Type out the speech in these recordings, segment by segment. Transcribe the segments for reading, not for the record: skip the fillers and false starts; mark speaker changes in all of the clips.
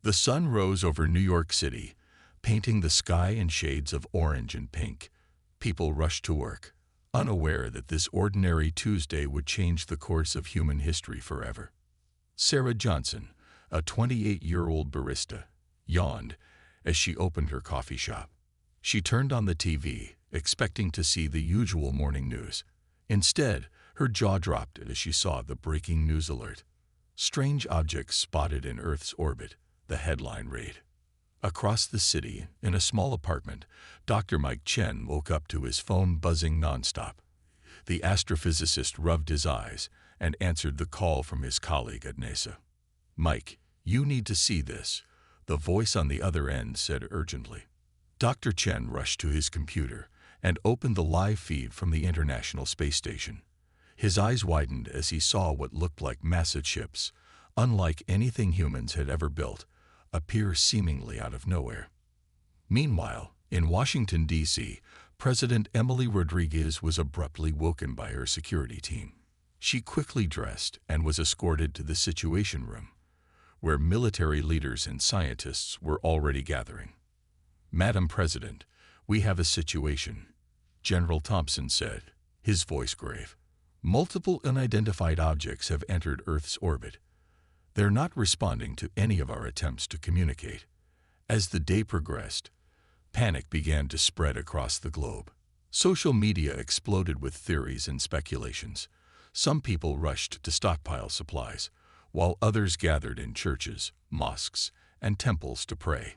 Speaker 1: The sun rose over New York City, painting the sky in shades of orange and pink. People rushed to work, unaware that this ordinary Tuesday would change the course of human history forever. Sarah Johnson, a 28-year-old barista, yawned as she opened her coffee shop. She turned on the TV, expecting to see the usual morning news. Instead, her jaw dropped as she saw the breaking news alert. Strange objects spotted in Earth's orbit, the headline read. Across the city, in a small apartment, Dr. Mike Chen woke up to his phone buzzing nonstop. The astrophysicist rubbed his eyes and answered the call from his colleague at NASA. "Mike, you need to see this," the voice on the other end said urgently. Dr. Chen rushed to his computer and opened the live feed from the International Space Station. His eyes widened as he saw what looked like massive ships, unlike anything humans had ever built, appear seemingly out of nowhere. Meanwhile, in Washington, D.C., President Emily Rodriguez was abruptly woken by her security team. She quickly dressed and was escorted to the Situation Room, where military leaders and scientists were already gathering. "Madam President, we have a situation," General Thompson said, his voice grave. "Multiple unidentified objects have entered Earth's orbit. They're not responding to any of our attempts to communicate." As the day progressed, panic began to spread across the globe. Social media exploded with theories and speculations. Some people rushed to stockpile supplies, while others gathered in churches, mosques, and temples to pray.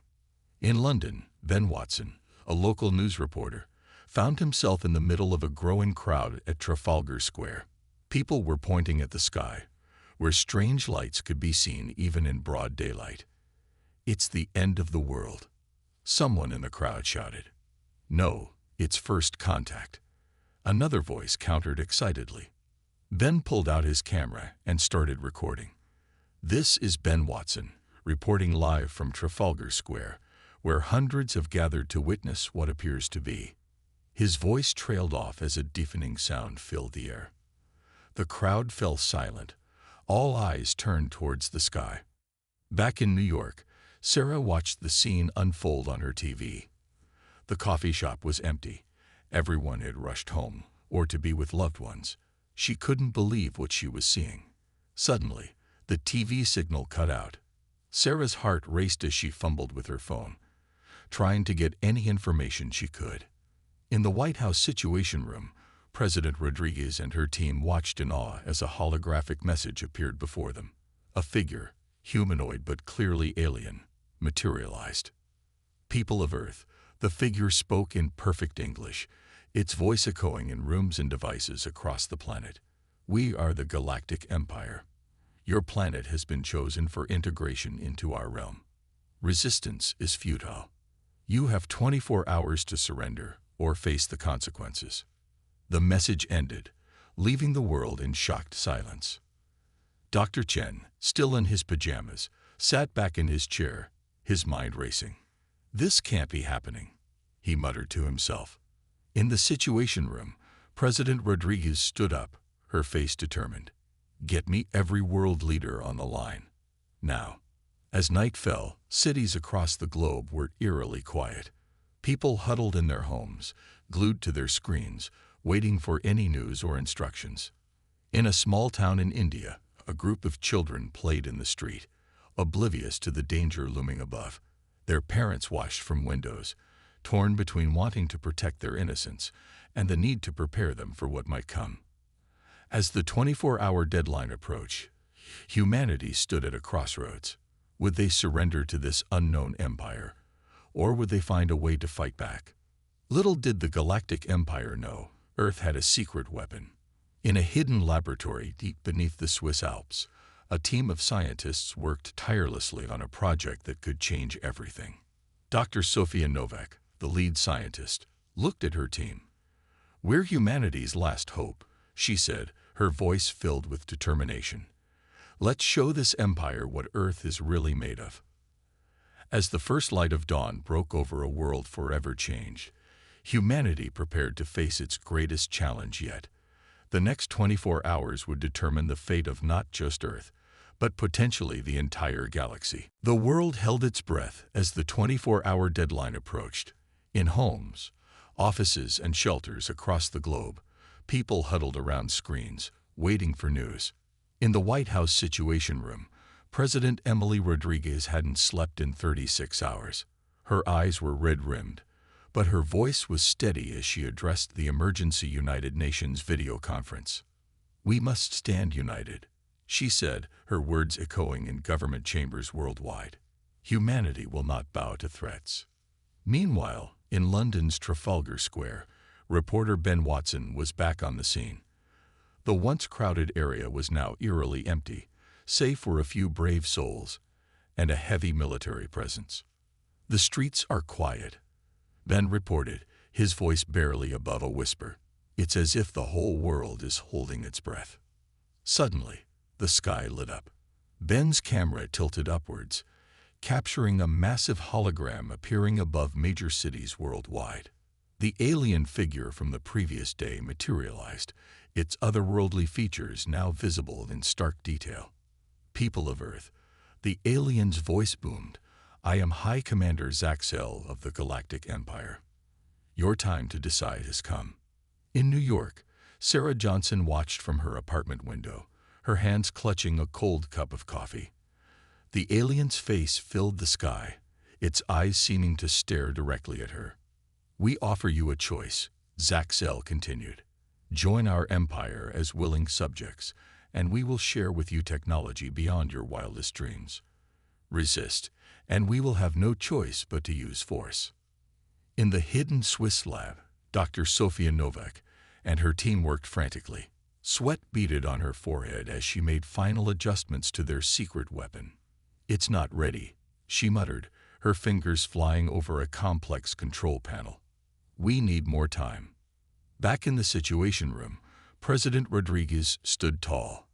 Speaker 1: In London, Ben Watson, a local news reporter, found himself in the middle of a growing crowd at Trafalgar Square. People were pointing at the sky, where strange lights could be seen even in broad daylight. "It's the end of the world," someone in the crowd shouted. "No, it's first contact," another voice countered excitedly. Ben pulled out his camera and started recording. "This is Ben Watson, reporting live from Trafalgar Square, where hundreds have gathered to witness what appears to be." His voice trailed off as a deafening sound filled the air. The crowd fell silent. All eyes turned towards the sky. Back in New York, Sarah watched the scene unfold on her TV. The coffee shop was empty. Everyone had rushed home, or to be with loved ones. She couldn't believe what she was seeing. Suddenly, the TV signal cut out. Sarah's heart raced as she fumbled with her phone, trying to get any information she could. In the White House Situation Room, President Rodriguez and her team watched in awe as a holographic message appeared before them. A figure, humanoid but clearly alien, materialized. "People of Earth," the figure spoke in perfect English, its voice echoing in rooms and devices across the planet. "We are the Galactic Empire. Your planet has been chosen for integration into our realm. Resistance is futile. You have 24 hours to surrender or face the consequences." The message ended, leaving the world in shocked silence. Dr. Chen, still in his pajamas, sat back in his chair, his mind racing. "This can't be happening," he muttered to himself. In the Situation Room, President Rodriguez stood up, her face determined. "Get me every world leader on the line. Now." As night fell, cities across the globe were eerily quiet. People huddled in their homes, glued to their screens, waiting for any news or instructions. In a small town in India, a group of children played in the street, oblivious to the danger looming above. Their parents watched from windows, torn between wanting to protect their innocence and the need to prepare them for what might come. As the 24-hour deadline approached, humanity stood at a crossroads. Would they surrender to this unknown empire, or would they find a way to fight back? Little did the Galactic Empire know, Earth had a secret weapon. In a hidden laboratory deep beneath the Swiss Alps, a team of scientists worked tirelessly on a project that could change everything. Dr. Sofia Novak, the lead scientist, looked at her team. "We're humanity's last hope," she said, her voice filled with determination. "Let's show this empire what Earth is really made of." As the first light of dawn broke over a world forever changed, humanity prepared to face its greatest challenge yet. The next 24 hours would determine the fate of not just Earth, but potentially the entire galaxy. The world held its breath as the 24-hour deadline approached. In homes, offices, and shelters across the globe, people huddled around screens, waiting for news. In the White House Situation Room, President Emily Rodriguez hadn't slept in 36 hours. Her eyes were red-rimmed, but her voice was steady as she addressed the emergency United Nations video conference. "We must stand united," she said, her words echoing in government chambers worldwide. "Humanity will not bow to threats." Meanwhile, in London's Trafalgar Square, reporter Ben Watson was back on the scene. The once crowded area was now eerily empty, save for a few brave souls and a heavy military presence. "The streets are quiet," Ben reported, his voice barely above a whisper. "It's as if the whole world is holding its breath." Suddenly, the sky lit up. Ben's camera tilted upwards, capturing a massive hologram appearing above major cities worldwide. The alien figure from the previous day materialized, its otherworldly features now visible in stark detail. "People of Earth," the alien's voice boomed, "I am High Commander Zaxel of the Galactic Empire. Your time to decide has come." In New York, Sarah Johnson watched from her apartment window, her hands clutching a cold cup of coffee. The alien's face filled the sky, its eyes seeming to stare directly at her. "We offer you a choice," Zaxel continued. "Join our empire as willing subjects, and we will share with you technology beyond your wildest dreams. Resist, and we will have no choice but to use force." In the hidden Swiss lab, Dr. Sofia Novak and her team worked frantically. Sweat beaded on her forehead as she made final adjustments to their secret weapon. "It's not ready," she muttered, her fingers flying over a complex control panel. "We need more time." Back in the Situation Room, President Rodriguez stood tall.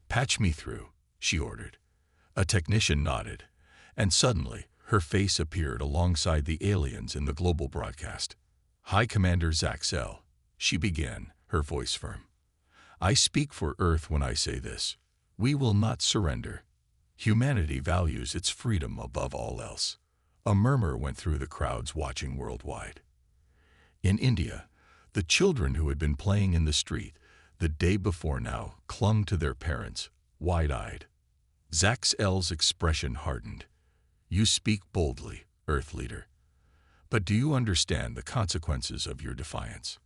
Speaker 1: "Patch me through," she ordered. A technician nodded, and suddenly her face appeared alongside the aliens in the global broadcast. "High Commander Zaxel," she began, her voice firm. "I speak for Earth when I say this. We will not surrender. Humanity values its freedom above all else." A murmur went through the crowds watching worldwide. In India, the children who had been playing in the street the day before now clung to their parents, wide-eyed. Zaxel's expression hardened. "You speak boldly, Earth Leader. But do you understand the consequences of your defiance?"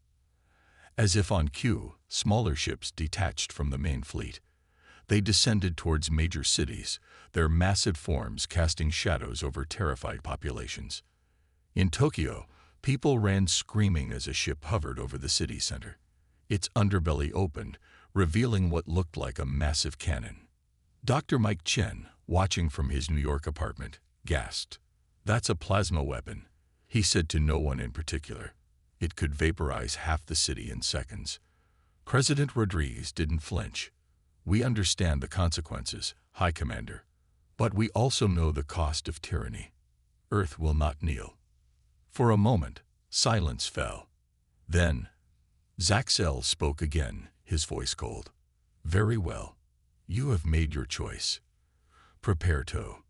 Speaker 1: As if on cue, smaller ships detached from the main fleet. They descended towards major cities, their massive forms casting shadows over terrified populations. In Tokyo, people ran screaming as a ship hovered over the city center. Its underbelly opened, revealing what looked like a massive cannon. Dr. Mike Chen, watching from his New York apartment, gasped. "That's a plasma weapon," he said to no one in particular. "It could vaporize half the city in seconds." President Rodriguez didn't flinch. "We understand the consequences, High Commander, but we also know the cost of tyranny. Earth will not kneel." For a moment, silence fell. Then, Zaxel spoke again, his voice cold. "Very well. You have made your choice. Prepare to."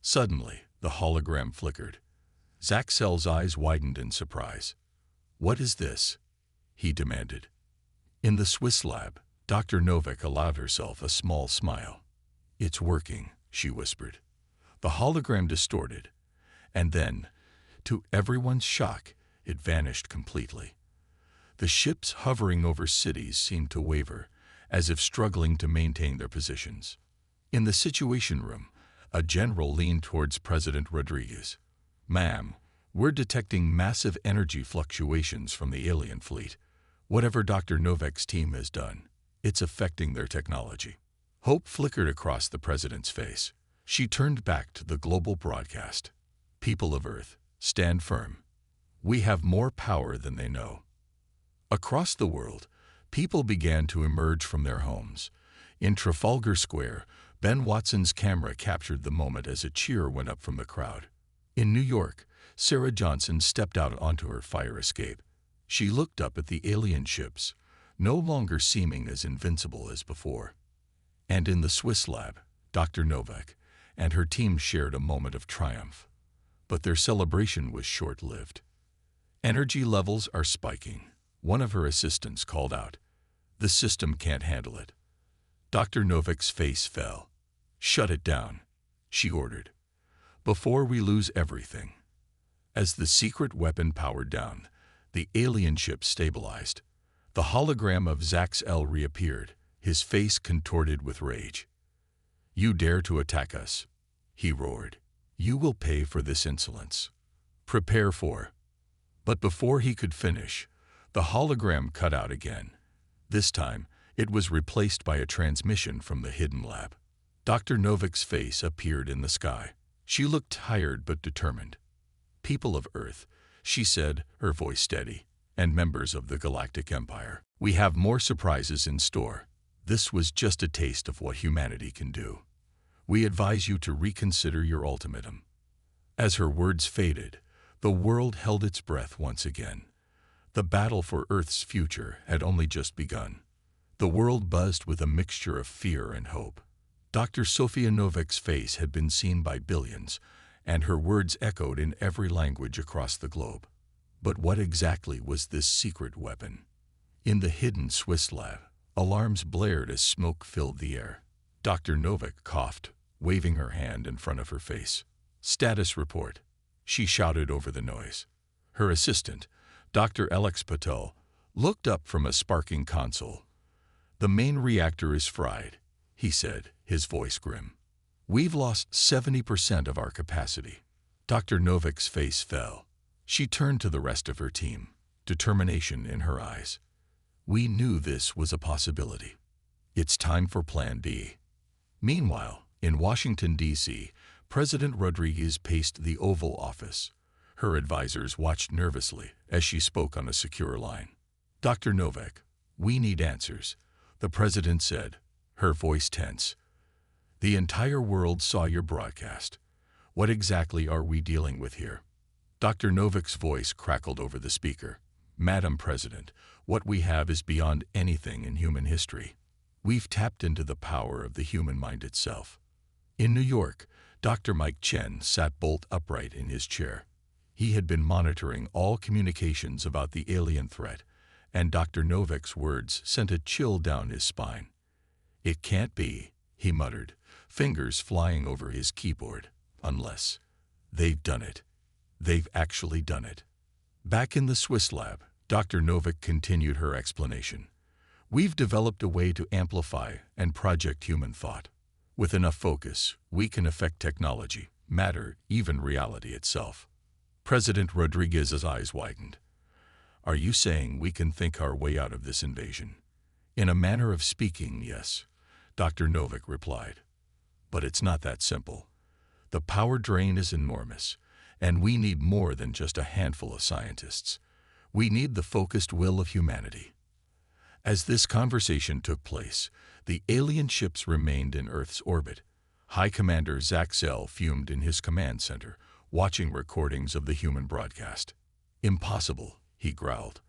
Speaker 1: Suddenly, the hologram flickered. Zaxel's eyes widened in surprise. "What is this?" he demanded. In the Swiss lab, Dr. Novak allowed herself a small smile. "It's working," she whispered. The hologram distorted, and then, to everyone's shock, it vanished completely. The ships hovering over cities seemed to waver, as if struggling to maintain their positions. In the Situation Room, a general leaned towards President Rodriguez. "Ma'am, we're detecting massive energy fluctuations from the alien fleet. Whatever Dr. Novak's team has done, it's affecting their technology." Hope flickered across the president's face. She turned back to the global broadcast. "People of Earth, stand firm. We have more power than they know." Across the world, people began to emerge from their homes. In Trafalgar Square, Ben Watson's camera captured the moment as a cheer went up from the crowd. In New York, Sarah Johnson stepped out onto her fire escape. She looked up at the alien ships, no longer seeming as invincible as before. And in the Swiss lab, Dr. Novak and her team shared a moment of triumph. But their celebration was short-lived. "Energy levels are spiking," one of her assistants called out. "The system can't handle it." Dr. Novak's face fell. "Shut it down," she ordered, "before we lose everything." As the secret weapon powered down, the alien ship stabilized. The hologram of Zaxel reappeared, his face contorted with rage. "You dare to attack us," he roared. "You will pay for this insolence. Prepare for—" But before he could finish, the hologram cut out again. This time, it was replaced by a transmission from the hidden lab. Dr. Novak's face appeared in the sky. She looked tired but determined. "People of Earth," she said, her voice steady, "and members of the Galactic Empire, we have more surprises in store. This was just a taste of what humanity can do. We advise you to reconsider your ultimatum." As her words faded, the world held its breath once again. The battle for Earth's future had only just begun. The world buzzed with a mixture of fear and hope. Dr. Sofia Novak's face had been seen by billions, and her words echoed in every language across the globe. But what exactly was this secret weapon? In the hidden Swiss lab, alarms blared as smoke filled the air. Dr. Novak coughed, waving her hand in front of her face. "Status report," she shouted over the noise. Her assistant, Dr. Alex Patel, looked up from a sparking console. "The main reactor is fried," he said, his voice grim. "We've lost 70% of our capacity." Dr. Novak's face fell. She turned to the rest of her team, determination in her eyes. "We knew this was a possibility. It's time for Plan B." Meanwhile, in Washington, D.C., President Rodriguez paced the Oval Office. Her advisors watched nervously as she spoke on a secure line. "Dr. Novak, we need answers," the president said, her voice tense. "The entire world saw your broadcast. What exactly are we dealing with here?" Dr. Novak's voice crackled over the speaker. "Madam President, what we have is beyond anything in human history. We've tapped into the power of the human mind itself." In New York, Dr. Mike Chen sat bolt upright in his chair. He had been monitoring all communications about the alien threat, and Dr. Novak's words sent a chill down his spine. "It can't be," he muttered, fingers flying over his keyboard. "Unless they've done it. They've actually done it." Back in the Swiss lab, Dr. Novak continued her explanation. "We've developed a way to amplify and project human thought. With enough focus, we can affect technology, matter, even reality itself." President Rodriguez's eyes widened. "Are you saying we can think our way out of this invasion?" "In a manner of speaking, yes," Dr. Novak replied. "But it's not that simple. The power drain is enormous, and we need more than just a handful of scientists. We need the focused will of humanity." As this conversation took place, the alien ships remained in Earth's orbit. High Commander Zaxel fumed in his command center, watching recordings of the human broadcast. "Impossible," he growled.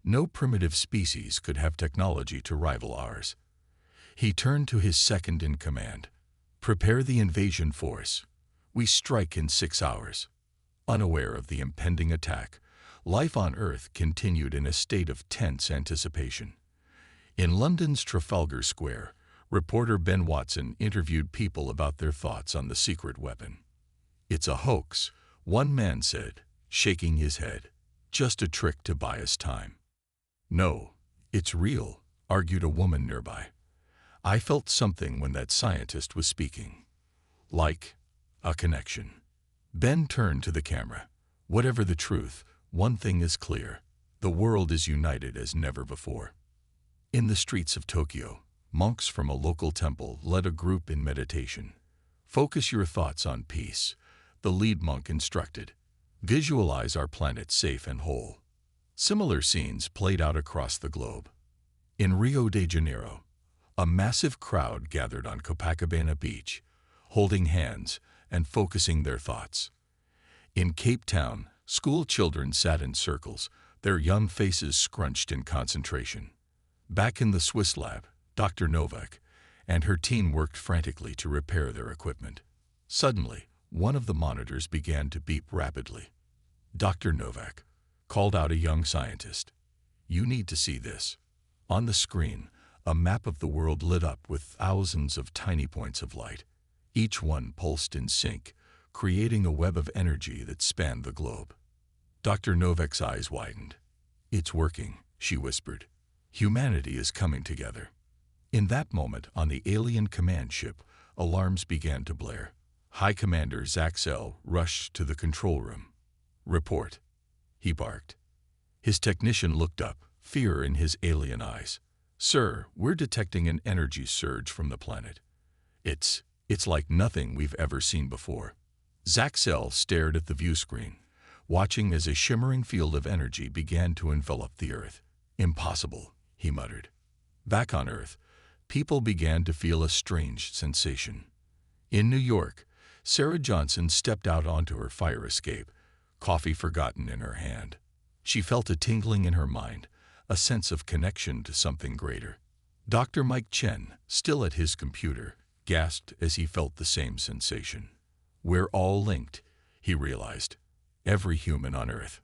Speaker 1: "No primitive species could have technology to rival ours." He turned to his second in command. "Prepare the invasion force. We strike in 6 hours." Unaware of the impending attack, life on Earth continued in a state of tense anticipation. In London's Trafalgar Square, reporter Ben Watson interviewed people about their thoughts on the secret weapon. "It's a hoax," one man said, shaking his head. "Just a trick to buy us time." "No, it's real," argued a woman nearby. "I felt something when that scientist was speaking. Like a connection." Ben turned to the camera. "Whatever the truth, one thing is clear. The world is united as never before." In the streets of Tokyo, monks from a local temple led a group in meditation. "Focus your thoughts on peace," the lead monk instructed. "Visualize our planet safe and whole." Similar scenes played out across the globe. In Rio de Janeiro, a massive crowd gathered on Copacabana Beach, holding hands and focusing their thoughts. In Cape Town, school children sat in circles, their young faces scrunched in concentration. Back in the Swiss lab, Dr. Novak and her team worked frantically to repair their equipment. Suddenly, one of the monitors began to beep rapidly. Dr. Novak called out a young scientist. "You need to see this." On the screen, a map of the world lit up with thousands of tiny points of light. Each one pulsed in sync, creating a web of energy that spanned the globe. Dr. Novak's eyes widened. "It's working," she whispered. "Humanity is coming together." In that moment, on the alien command ship, alarms began to blare. High Commander Zaxel rushed to the control room. "Report," he barked. His technician looked up, fear in his alien eyes. "Sir, we're detecting an energy surge from the planet. It's like nothing we've ever seen before." Zaxel stared at the view screen, watching as a shimmering field of energy began to envelop the Earth. "Impossible," he muttered. Back on Earth, people began to feel a strange sensation. In New York, Sarah Johnson stepped out onto her fire escape, coffee forgotten in her hand. She felt a tingling in her mind, a sense of connection to something greater. Dr. Mike Chen, still at his computer, gasped as he felt the same sensation. "We're all linked," he realized. "Every human on Earth."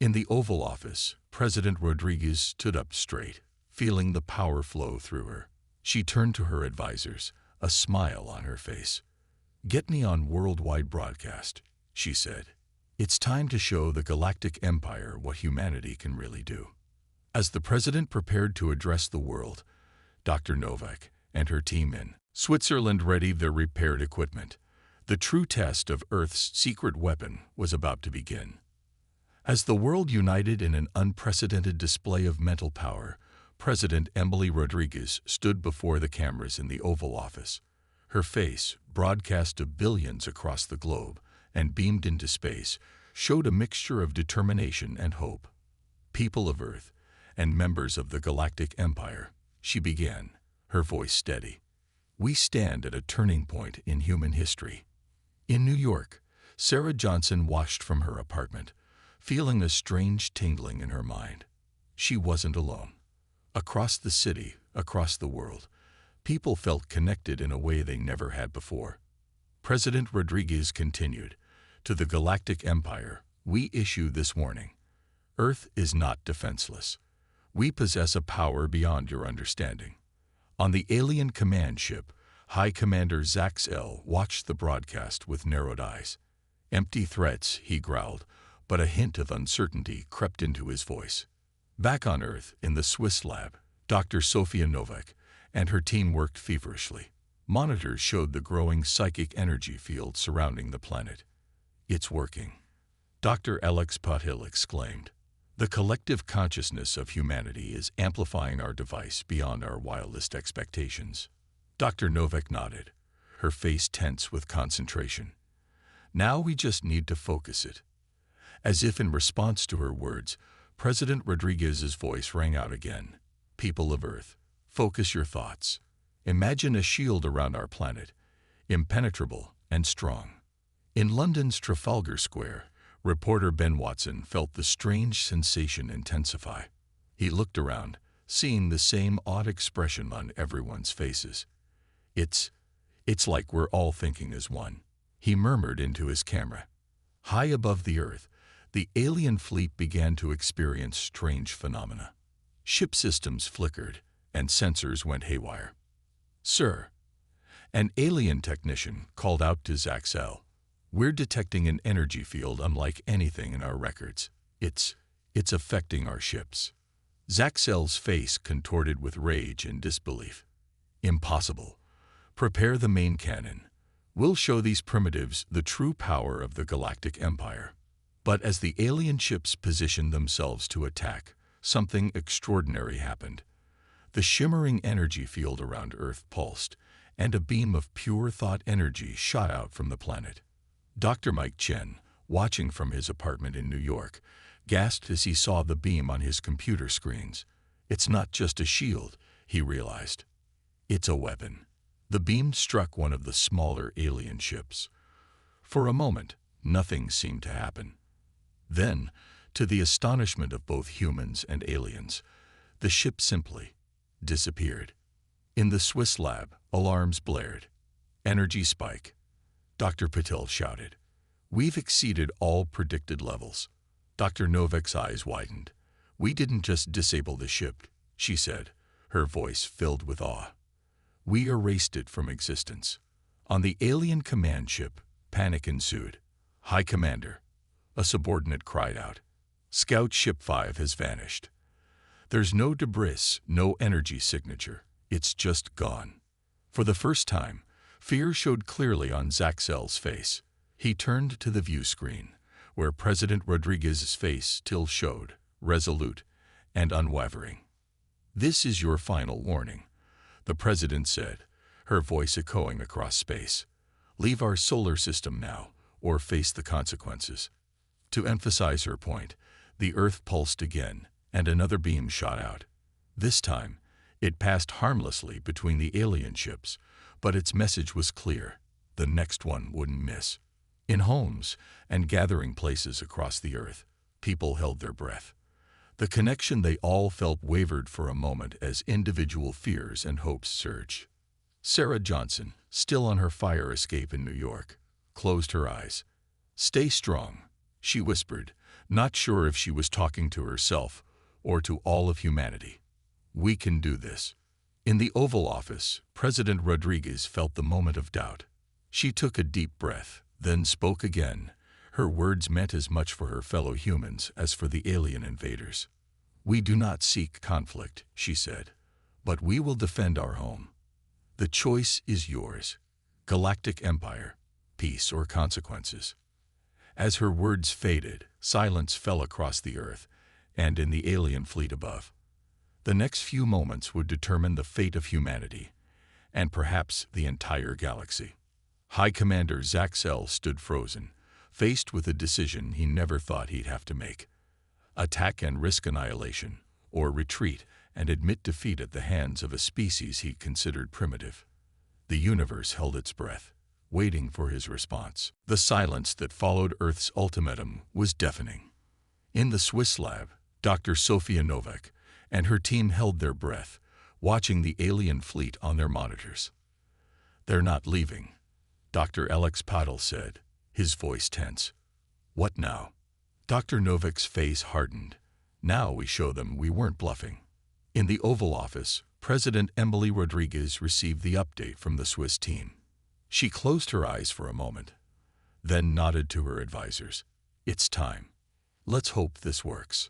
Speaker 1: In the Oval Office, President Rodriguez stood up straight, feeling the power flow through her. She turned to her advisors, a smile on her face. "Get me on worldwide broadcast," she said. "It's time to show the Galactic Empire what humanity can really do." As the president prepared to address the world, Dr. Novak and her team in Switzerland readied their repaired equipment. The true test of Earth's secret weapon was about to begin. As the world united in an unprecedented display of mental power, President Emily Rodriguez stood before the cameras in the Oval Office. Her face, broadcast to billions across the globe and beamed into space, showed a mixture of determination and hope. "People of Earth and members of the Galactic Empire," she began, her voice steady. "We stand at a turning point in human history." In New York, Sarah Johnson watched from her apartment, feeling a strange tingling in her mind. She wasn't alone. Across the city, across the world, people felt connected in a way they never had before. President Rodriguez continued, "To the Galactic Empire, we issue this warning. Earth is not defenseless. We possess a power beyond your understanding." On the alien command ship, High Commander Zaxel watched the broadcast with narrowed eyes. "Empty threats," he growled, but a hint of uncertainty crept into his voice. Back on Earth, in the Swiss lab, Dr. Sofia Novak and her team worked feverishly. Monitors showed the growing psychic energy field surrounding the planet. "It's working," Dr. Alex Pothil exclaimed. "The collective consciousness of humanity is amplifying our device beyond our wildest expectations." Dr. Novak nodded, her face tense with concentration. "Now we just need to focus it." As if in response to her words, President Rodriguez's voice rang out again. "People of Earth, focus your thoughts. Imagine a shield around our planet, impenetrable and strong." In London's Trafalgar Square, reporter Ben Watson felt the strange sensation intensify. He looked around, seeing the same odd expression on everyone's faces. It's like we're all thinking as one," he murmured into his camera. High above the Earth, the alien fleet began to experience strange phenomena. Ship systems flickered, and sensors went haywire. "Sir," an alien technician called out to Zaxel, "we're detecting an energy field unlike anything in our records. It's affecting our ships." Zaxel's face contorted with rage and disbelief. "Impossible. Prepare the main cannon. We'll show these primitives the true power of the Galactic Empire." But as the alien ships positioned themselves to attack, something extraordinary happened. The shimmering energy field around Earth pulsed, and a beam of pure thought energy shot out from the planet. Dr. Mike Chen, watching from his apartment in New York, gasped as he saw the beam on his computer screens. "It's not just a shield," he realized. "It's a weapon." The beam struck one of the smaller alien ships. For a moment, nothing seemed to happen. Then, to the astonishment of both humans and aliens, the ship simply disappeared. In the Swiss lab, alarms blared. Energy spike. Dr. Patel shouted. We've exceeded all predicted levels. Dr. Novak's eyes widened. We didn't just disable the ship, she said, her voice filled with awe. We erased it from existence. On the alien command ship, panic ensued. High Commander, a subordinate cried out. Scout Ship 5 has vanished. There's no debris, no energy signature. It's just gone. For the first time, fear showed clearly on Zaxel's face. He turned to the view screen, where President Rodriguez's face still showed, resolute and unwavering. This is your final warning, the president said, her voice echoing across space. Leave our solar system now, or face the consequences. To emphasize her point, the Earth pulsed again, and another beam shot out. This time, it passed harmlessly between the alien ships, but its message was clear. The next one wouldn't miss. In homes and gathering places across the Earth, people held their breath. The connection they all felt wavered for a moment as individual fears and hopes surged. Sarah Johnson, still on her fire escape in New York, closed her eyes. Stay strong, she whispered, not sure if she was talking to herself or to all of humanity. We can do this. In the Oval Office, President Rodriguez felt the moment of doubt. She took a deep breath, then spoke again. Her words meant as much for her fellow humans as for the alien invaders. We do not seek conflict, she said, but we will defend our home. The choice is yours. Galactic Empire, peace or consequences. As her words faded, silence fell across the Earth and in the alien fleet above. The next few moments would determine the fate of humanity, and perhaps the entire galaxy. High Commander Zaxel stood frozen, faced with a decision he never thought he'd have to make. Attack and risk annihilation, or retreat and admit defeat at the hands of a species he considered primitive. The universe held its breath, waiting for his response. The silence that followed Earth's ultimatum was deafening. In the Swiss lab, Dr. Sofia Novak and her team held their breath, watching the alien fleet on their monitors. They're not leaving, Dr. Alex Patel said, his voice tense. What now? Dr. Novak's face hardened. Now we show them we weren't bluffing. In the Oval Office, President Emily Rodriguez received the update from the Swiss team. She closed her eyes for a moment, then nodded to her advisors. It's time. Let's hope this works.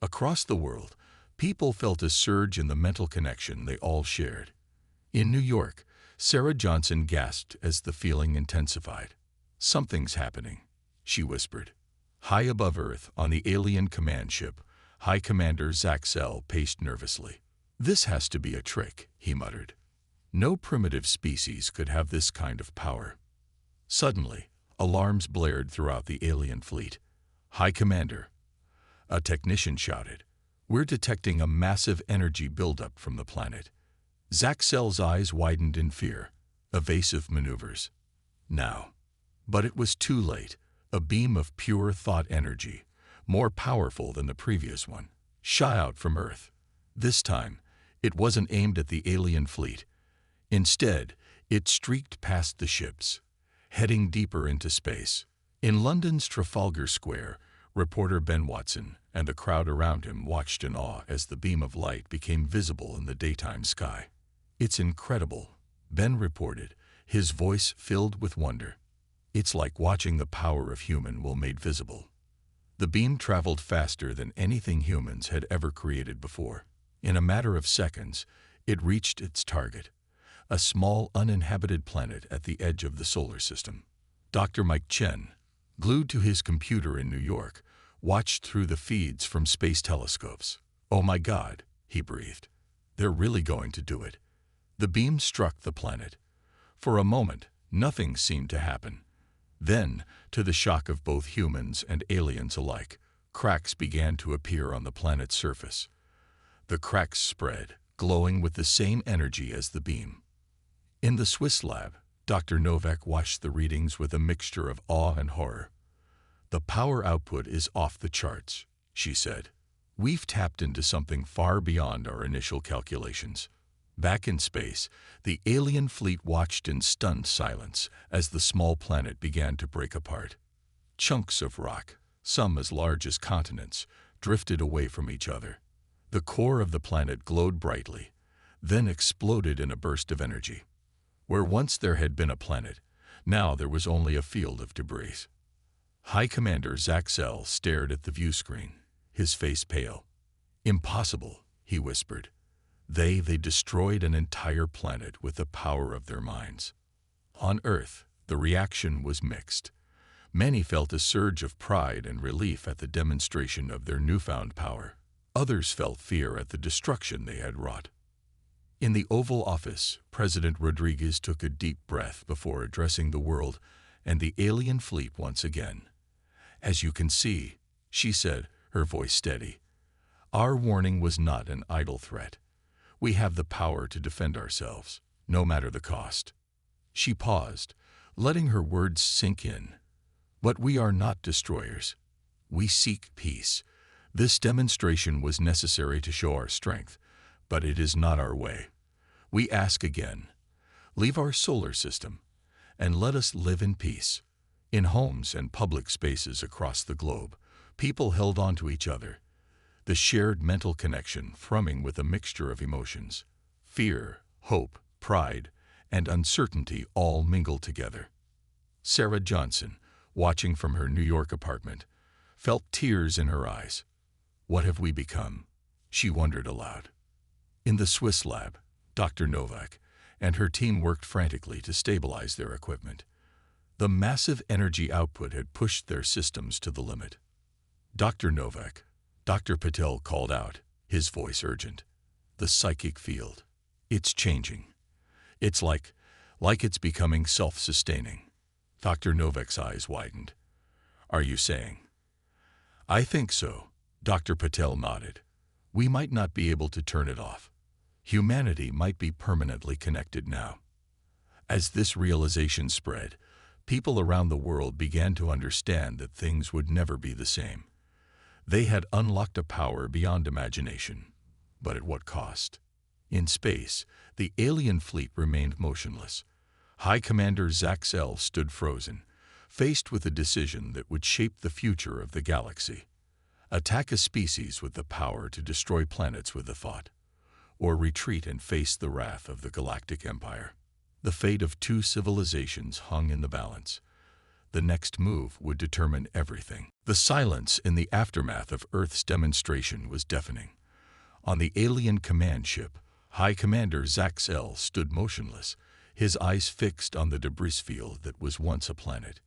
Speaker 1: Across the world, people felt a surge in the mental connection they all shared. In New York, Sarah Johnson gasped as the feeling intensified. Something's happening, she whispered. High above Earth, on the alien command ship, High Commander Zaxel paced nervously. This has to be a trick, he muttered. No primitive species could have this kind of power. Suddenly, alarms blared throughout the alien fleet. High Commander, a technician shouted. We're detecting a massive energy buildup from the planet. Zaxel's eyes widened in fear. Evasive maneuvers. Now. But it was too late. A beam of pure thought energy, more powerful than the previous one, shot out from Earth. This time, it wasn't aimed at the alien fleet. Instead, it streaked past the ships, heading deeper into space. In London's Trafalgar Square, reporter Ben Watson and the crowd around him watched in awe as the beam of light became visible in the daytime sky. It's incredible, Ben reported, his voice filled with wonder. It's like watching the power of human will made visible. The beam traveled faster than anything humans had ever created before. In a matter of seconds, it reached its target, a small uninhabited planet at the edge of the solar system. Dr. Mike Chen, glued to his computer in New York, watched through the feeds from space telescopes. Oh my God, he breathed. They're really going to do it. The beam struck the planet. For a moment, nothing seemed to happen. Then, to the shock of both humans and aliens alike, cracks began to appear on the planet's surface. The cracks spread, glowing with the same energy as the beam. In the Swiss lab, Dr. Novak watched the readings with a mixture of awe and horror. The power output is off the charts, she said. We've tapped into something far beyond our initial calculations. Back in space, the alien fleet watched in stunned silence as the small planet began to break apart. Chunks of rock, some as large as continents, drifted away from each other. The core of the planet glowed brightly, then exploded in a burst of energy. Where once there had been a planet, now there was only a field of debris. High Commander Zaxel stared at the view screen, his face pale. "Impossible," he whispered. They destroyed an entire planet with the power of their minds. On Earth, the reaction was mixed. Many felt a surge of pride and relief at the demonstration of their newfound power. Others felt fear at the destruction they had wrought. In the Oval Office, President Rodriguez took a deep breath before addressing the world and the alien fleet once again. "As you can see," she said, her voice steady, "our warning was not an idle threat. We have the power to defend ourselves, no matter the cost." She paused, letting her words sink in. "But we are not destroyers. We seek peace. This demonstration was necessary to show our strength, but it is not our way. We ask again, leave our solar system, and let us live in peace." In homes and public spaces across the globe, people held on to each other, the shared mental connection thrumming with a mixture of emotions. Fear, hope, pride, and uncertainty all mingled together. Sarah Johnson, watching from her New York apartment, felt tears in her eyes. "What have we become?" she wondered aloud. In the Swiss lab, Dr. Novak and her team worked frantically to stabilize their equipment. The massive energy output had pushed their systems to the limit. "Dr. Novak," Dr. Patel called out, his voice urgent. "The psychic field. It's changing. It's like it's becoming self-sustaining." Dr. Novak's eyes widened. "Are you saying?" "I think so," Dr. Patel nodded. "We might not be able to turn it off. Humanity might be permanently connected now." As this realization spread, people around the world began to understand that things would never be the same. They had unlocked a power beyond imagination, but at what cost? In space, the alien fleet remained motionless. High Commander Zaxel stood frozen, faced with a decision that would shape the future of the galaxy. Attack a species with the power to destroy planets with a thought, or retreat and face the wrath of the Galactic Empire. The fate of two civilizations hung in the balance. The next move would determine everything. The silence in the aftermath of Earth's demonstration was deafening. On the alien command ship, High Commander Zaxel stood motionless, his eyes fixed on the debris field that was once a planet.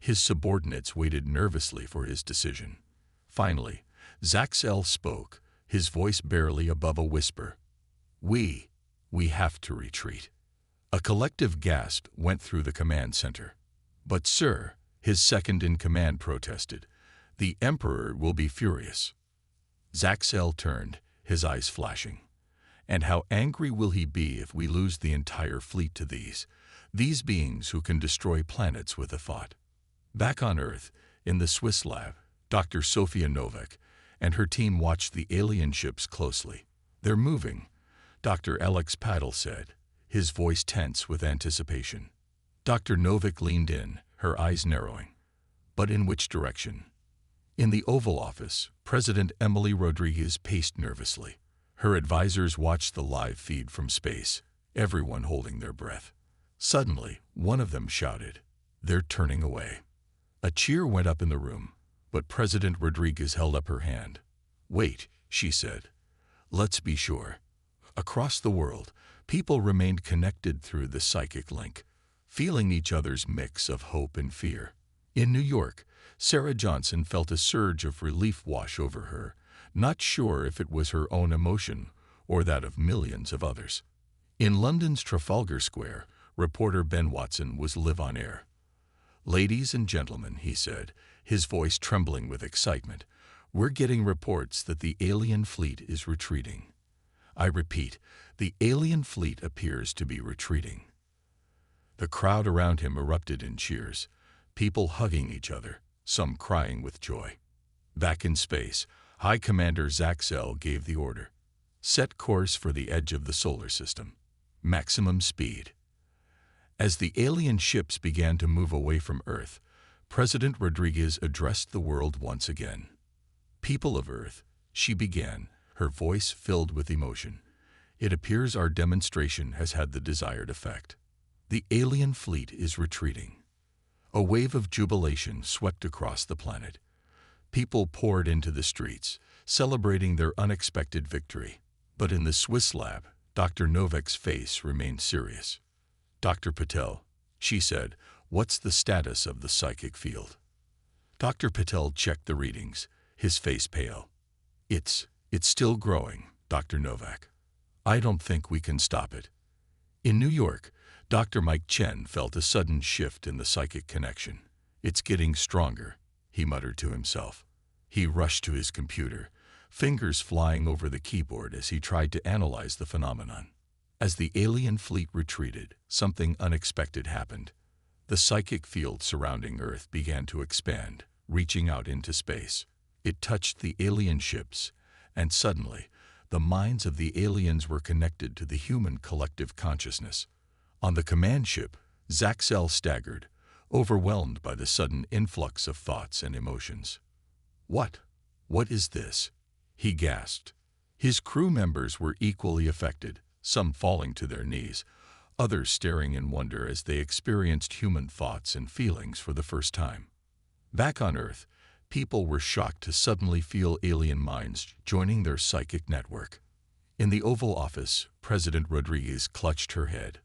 Speaker 1: His subordinates waited nervously for his decision. Finally, Zaxel spoke, his voice barely above a whisper. We have to retreat." A collective gasp went through the command center. "But sir," his second-in-command protested, "the Emperor will be furious." Zaxel turned, his eyes flashing. "And how angry will he be if we lose the entire fleet to these beings who can destroy planets with a thought?" Back on Earth, in the Swiss lab, Dr. Sofia Novak and her team watched the alien ships closely. "They're moving," Dr. Alex Paddle said, his voice tense with anticipation. Dr. Novak leaned in, her eyes narrowing. "But in which direction?" In the Oval Office, President Emily Rodriguez paced nervously. Her advisors watched the live feed from space, everyone holding their breath. Suddenly, one of them shouted, "They're turning away." A cheer went up in the room, but President Rodriguez held up her hand. "Wait," she said. "Let's be sure." Across the world, people remained connected through the psychic link, feeling each other's mix of hope and fear. In New York, Sarah Johnson felt a surge of relief wash over her, not sure if it was her own emotion or that of millions of others. In London's Trafalgar Square, reporter Ben Watson was live on air. "Ladies and gentlemen," he said, his voice trembling with excitement, "we're getting reports that the alien fleet is retreating. I repeat, the alien fleet appears to be retreating." The crowd around him erupted in cheers, people hugging each other, some crying with joy. Back in space, High Commander Zaxel gave the order. Set course for the edge of the solar system. Maximum speed. As the alien ships began to move away from Earth, President Rodriguez addressed the world once again. "People of Earth," she began, her voice filled with emotion, "it appears our demonstration has had the desired effect. The alien fleet is retreating." A wave of jubilation swept across the planet. People poured into the streets, celebrating their unexpected victory. But in the Swiss lab, Dr. Novak's face remained serious. "Dr. Patel," she said, "what's the status of the psychic field?" Dr. Patel checked the readings, his face pale. It's still growing, Dr. Novak. I don't think we can stop it." In New York, Dr. Mike Chen felt a sudden shift in the psychic connection. "It's getting stronger," he muttered to himself. He rushed to his computer, fingers flying over the keyboard as he tried to analyze the phenomenon. As the alien fleet retreated, something unexpected happened. The psychic field surrounding Earth began to expand, reaching out into space. It touched the alien ships, and suddenly, the minds of the aliens were connected to the human collective consciousness. On the command ship, Zaxel staggered, overwhelmed by the sudden influx of thoughts and emotions. What is this?" he gasped. His crew members were equally affected, some falling to their knees, others staring in wonder as they experienced human thoughts and feelings for the first time. Back on Earth, people were shocked to suddenly feel alien minds joining their psychic network. In the Oval Office, President Rodriguez clutched her head.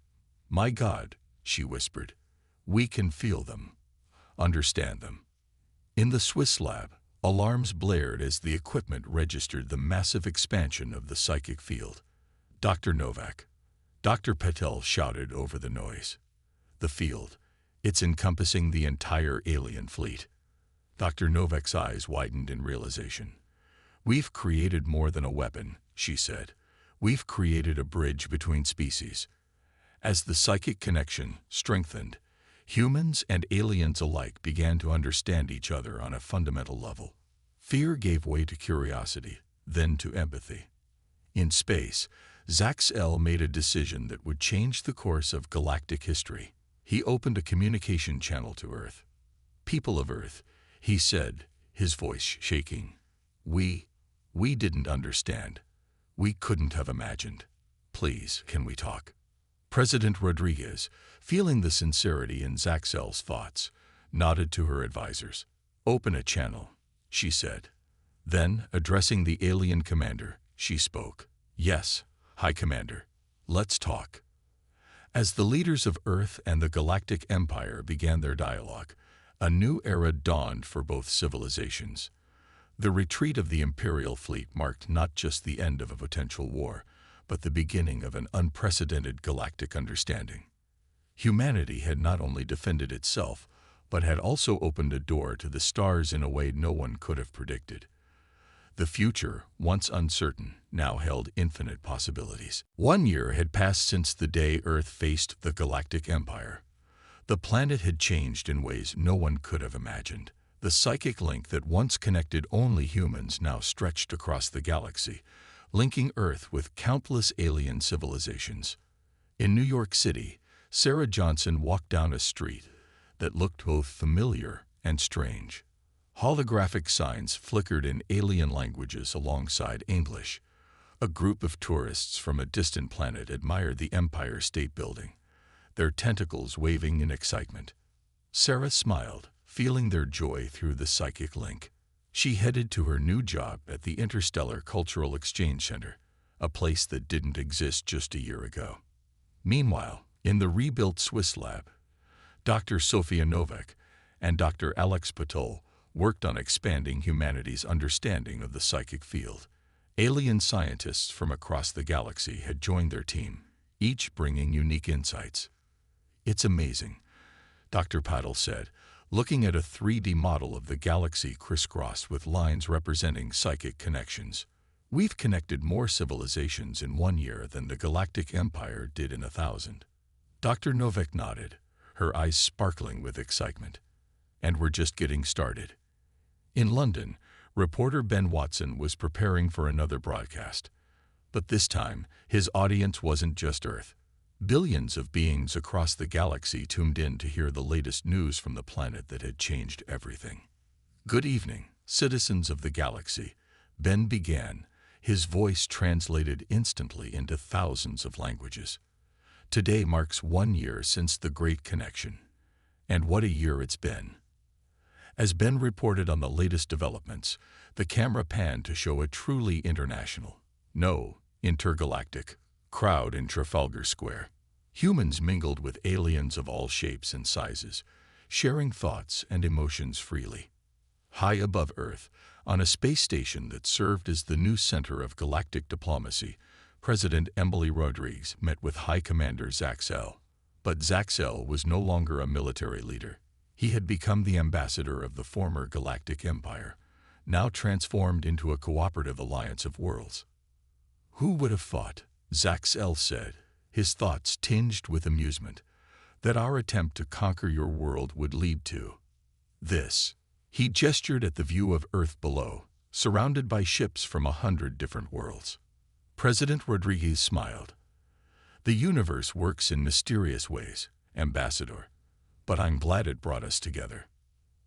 Speaker 1: "My God," she whispered, "we can feel them, understand them." In the Swiss lab, alarms blared as the equipment registered the massive expansion of the psychic field. "Dr. Novak," Dr. Patel shouted over the noise. "The field, it's encompassing the entire alien fleet." Dr. Novak's eyes widened in realization. "We've created more than a weapon," she said. "We've created a bridge between species." As the psychic connection strengthened, humans and aliens alike began to understand each other on a fundamental level. Fear gave way to curiosity, then to empathy. In space, Zaxel made a decision that would change the course of galactic history. He opened a communication channel to Earth. "People of Earth," he said, his voice shaking, We didn't understand. We couldn't have imagined. Please, can we talk?" President Rodriguez, feeling the sincerity in Zaxel's thoughts, nodded to her advisors. "Open a channel," she said. Then, addressing the alien commander, she spoke. "Yes, High Commander, let's talk." As the leaders of Earth and the Galactic Empire began their dialogue, a new era dawned for both civilizations. The retreat of the Imperial fleet marked not just the end of a potential war, but the beginning of an unprecedented galactic understanding. Humanity had not only defended itself, but had also opened a door to the stars in a way no one could have predicted. The future, once uncertain, now held infinite possibilities. 1 year had passed since the day Earth faced the Galactic Empire. The planet had changed in ways no one could have imagined. The psychic link that once connected only humans now stretched across the galaxy, linking Earth with countless alien civilizations. In New York City, Sarah Johnson walked down a street that looked both familiar and strange. Holographic signs flickered in alien languages alongside English. A group of tourists from a distant planet admired the Empire State Building, their tentacles waving in excitement. Sarah smiled, feeling their joy through the psychic link. She headed to her new job at the Interstellar Cultural Exchange Center, a place that didn't exist just a year ago. Meanwhile, in the rebuilt Swiss lab, Dr. Sofia Novak and Dr. Alex Patel worked on expanding humanity's understanding of the psychic field. Alien scientists from across the galaxy had joined their team, each bringing unique insights. "It's amazing," Dr. Patel said, looking at a 3D model of the galaxy crisscrossed with lines representing psychic connections. "We've connected more civilizations in 1 year than the Galactic Empire did in 1,000. Dr. Novak nodded, her eyes sparkling with excitement. "And we're just getting started." In London, reporter Ben Watson was preparing for another broadcast. But this time, his audience wasn't just Earth. Billions of beings across the galaxy tuned in to hear the latest news from the planet that had changed everything. "Good evening, citizens of the galaxy," Ben began, his voice translated instantly into thousands of languages. "Today marks 1 year since the Great Connection. And what a year it's been." As Ben reported on the latest developments, the camera panned to show a truly international, no, intergalactic, crowd in Trafalgar Square. Humans mingled with aliens of all shapes and sizes, sharing thoughts and emotions freely. High above Earth, on a space station that served as the new center of galactic diplomacy, President Emily Rodriguez met with High Commander Zaxel. But Zaxel was no longer a military leader. He had become the ambassador of the former Galactic Empire, now transformed into a cooperative alliance of worlds. "Who would have thought," Zaxel said, his thoughts tinged with amusement, "that our attempt to conquer your world would lead to this?" He gestured at the view of Earth below, surrounded by ships from 100 different worlds. President Rodriguez smiled. "The universe works in mysterious ways, Ambassador, but I'm glad it brought us together."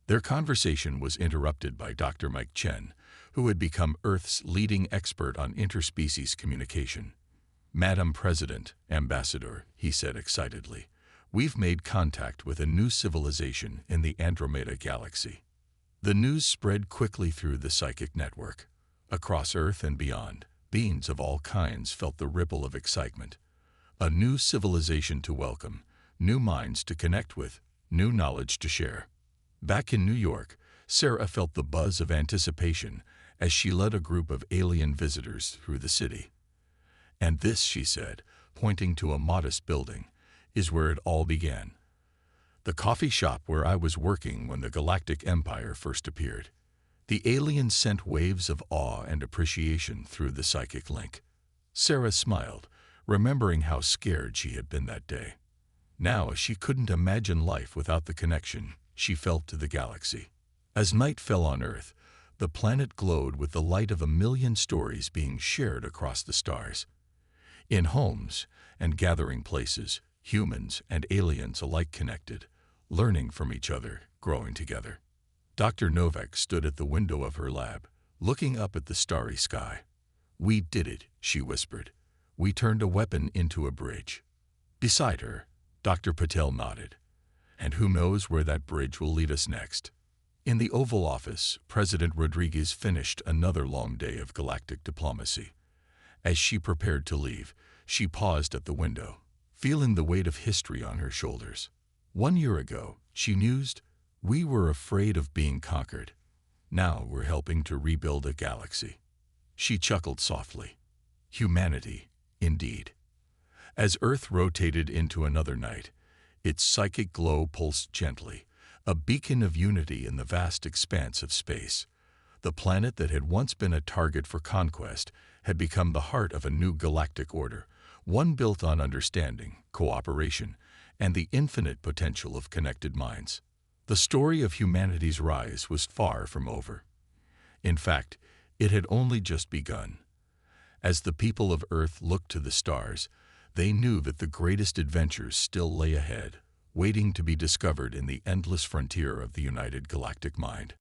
Speaker 1: Their conversation was interrupted by Dr. Mike Chen, who had become Earth's leading expert on interspecies communication. "Madam President, Ambassador," he said excitedly, "we've made contact with a new civilization in the Andromeda Galaxy." The news spread quickly through the psychic network. Across Earth and beyond, beings of all kinds felt the ripple of excitement. A new civilization to welcome, new minds to connect with, new knowledge to share. Back in New York, Sarah felt the buzz of anticipation as she led a group of alien visitors through the city. "And this," she said, pointing to a modest building, "is where it all began. The coffee shop where I was working when the Galactic Empire first appeared." The aliens sent waves of awe and appreciation through the psychic link. Sarah smiled, remembering how scared she had been that day. Now she couldn't imagine life without the connection she felt to the galaxy. As night fell on Earth, the planet glowed with the light of 1,000,000 stories being shared across the stars. In homes and gathering places, humans and aliens alike connected, learning from each other, growing together. Dr. Novak stood at the window of her lab, looking up at the starry sky. "We did it," she whispered. "We turned a weapon into a bridge." Beside her, Dr. Patel nodded. "And who knows where that bridge will lead us next?" In the Oval Office, President Rodriguez finished another long day of galactic diplomacy. As she prepared to leave, she paused at the window, feeling the weight of history on her shoulders. 1 year ago, she mused, "We were afraid of being conquered. Now we're helping to rebuild a galaxy." She chuckled softly. Humanity, indeed. As Earth rotated into another night, its psychic glow pulsed gently, a beacon of unity in the vast expanse of space. The planet that had once been a target for conquest had become the heart of a new galactic order, one built on understanding, cooperation, and the infinite potential of connected minds. The story of humanity's rise was far from over. In fact, it had only just begun. As the people of Earth looked to the stars, they knew that the greatest adventures still lay ahead, waiting to be discovered in the endless frontier of the united galactic mind.